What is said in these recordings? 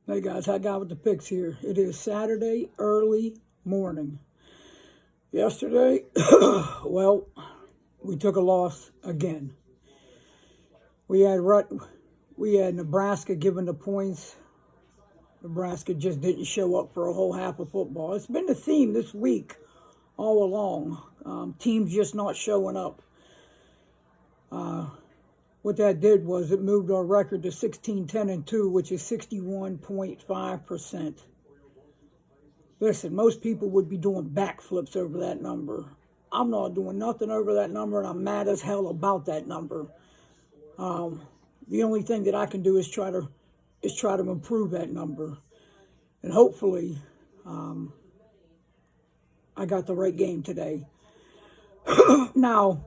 Hey guys, I got with the picks here. It is Saturday early morning. Yesterday, well, we took a loss again. We had Nebraska giving the points. Nebraska just didn't show up for a whole half of football. It's been the theme this week all along. Teams just not showing up. What that did was it moved our record to 16-10-2, which is 61.5%. Listen, most people would be doing backflips over that number. I'm not doing nothing over that number, and I'm mad as hell about that number. The only thing that I can do is try to improve that number, and hopefully, I got the right game today. Now,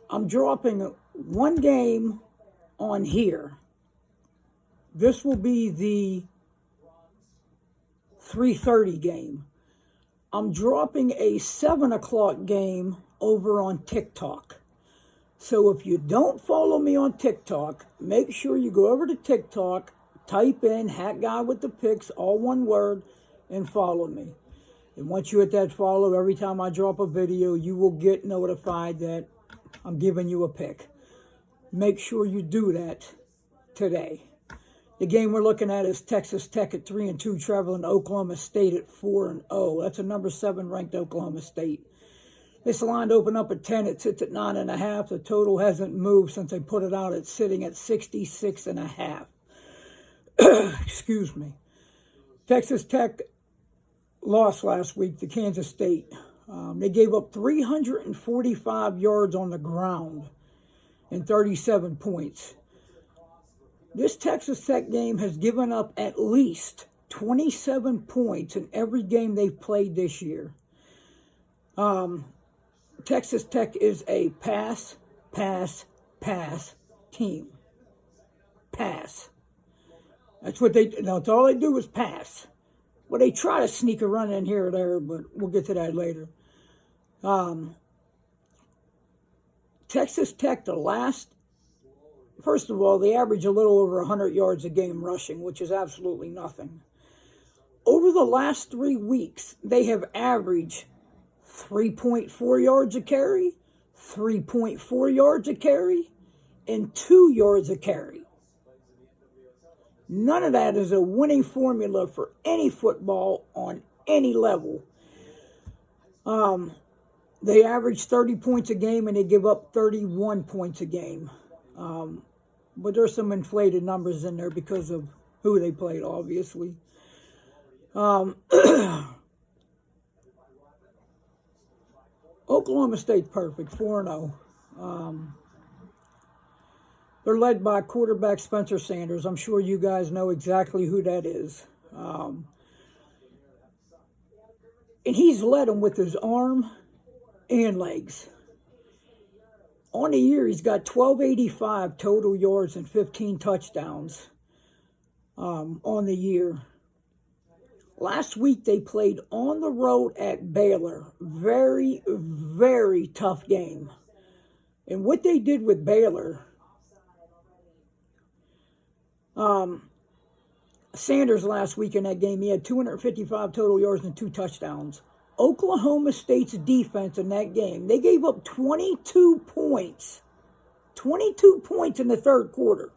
I'm dropping one game on here. This will be the 3:30 game. I'm dropping a 7 o'clock game over on TikTok. So if you don't follow me on TikTok, make sure you go over to TikTok, type in Hat Guy with the Picks, all one word, and follow me. And once you hit that follow, every time I drop a video, you will get notified that I'm giving you a pick. Make sure you do that today. The game we're looking at is Texas Tech at 3-2, traveling to Oklahoma State at 4-0. That's a number 7 ranked Oklahoma State. This line opened up at 10. It sits at 9.5. The total hasn't moved since they put it out. It's sitting at 66.5. Excuse me. Texas Tech lost last week to Kansas State. They gave up 345 yards on the ground and 37 points. This Texas Tech game has given up at least 27 points in every game they've played this year. Texas Tech is a pass team. Pass. That's what they do. That's all they do is pass. Well, they try to sneak a run in here or there, but we'll get to that later. Texas Tech, first of all, they average a little over 100 yards a game rushing, which is absolutely nothing. Over the last 3 weeks, they have averaged 3.4 yards a carry, 3.4 yards a carry, and 2 yards a carry. None of that is a winning formula for any football on any level. They average 30 points a game and they give up 31 points a game. But there's some inflated numbers in there because of who they played, obviously. Oklahoma State's perfect, 4-0. They're led by quarterback Spencer Sanders. I'm sure you guys know exactly who that is. And he's led them with his arm and legs. On the year, he's got 1,285 total yards and 15 touchdowns on the year. Last week, they played on the road at Baylor. Very, very tough game. And what they did with Baylor, Sanders last week in that game, he had 255 total yards and 2 touchdowns. Oklahoma State's defense in that game, they gave up 22 points. 22 points in the third quarter.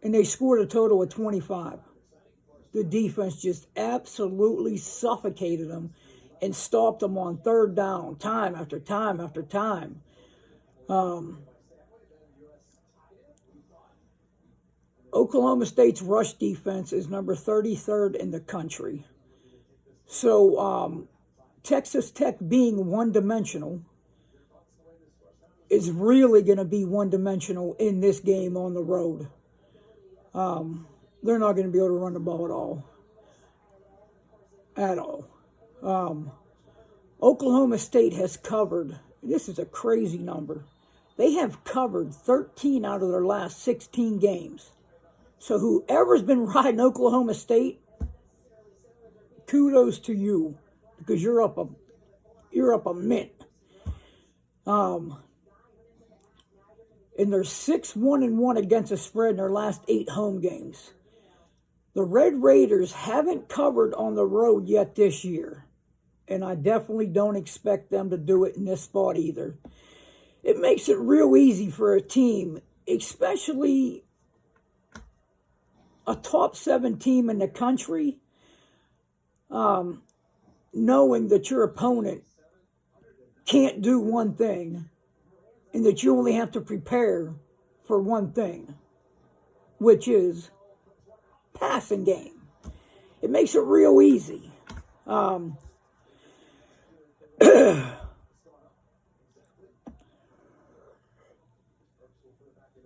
And they scored a total of 25. The defense just absolutely suffocated them and stopped them on third down, time after time after time. Oklahoma State's rush defense is number 33rd in the country. So Texas Tech being one-dimensional is really going to be one-dimensional in this game on the road. They're not going to be able to run the ball at all. Oklahoma State has covered, this is a crazy number, they have covered 13 out of their last 16 games. So whoever's been riding Oklahoma State, kudos to you, because you're up a mint. and they're 6-1-1 against the spread in their last 8 home games. The Red Raiders haven't covered on the road yet this year, and I definitely don't expect them to do it in this spot either. It makes it real easy for a team, especially a top 7 team in the country, knowing that your opponent can't do one thing and that you only have to prepare for one thing, which is passing game. It makes it real easy.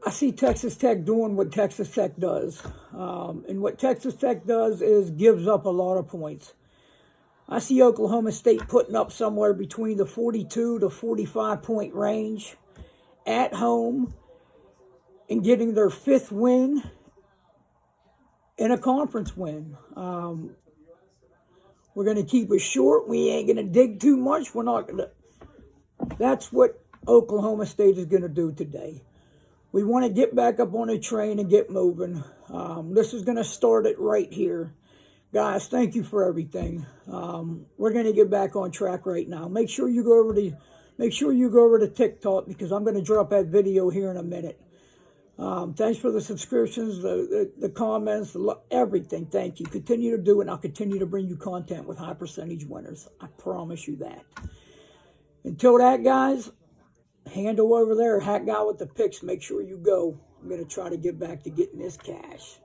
I see Texas Tech doing what Texas Tech does. And what Texas Tech does is gives up a lot of points. I see Oklahoma State putting up somewhere between the 42 to 45 point range at home and getting their 5th win and a conference win. We're going to keep it short. We ain't going to dig too much. We're not going to. That's what Oklahoma State is going to do today. We want to get back up on a train and get moving. This is going to start it right here. Guys, thank you for everything. We're going to get back on track right now. Make sure you go over to TikTok because I'm going to drop that video here in a minute. Thanks for the subscriptions, the comments, everything. Thank you. Continue to do it, and I'll continue to bring you content with high percentage winners. I promise you that. Until that, guys, handle over there, Hat Guy with the picks. Make sure you go. I'm going to try to get back to getting this cash.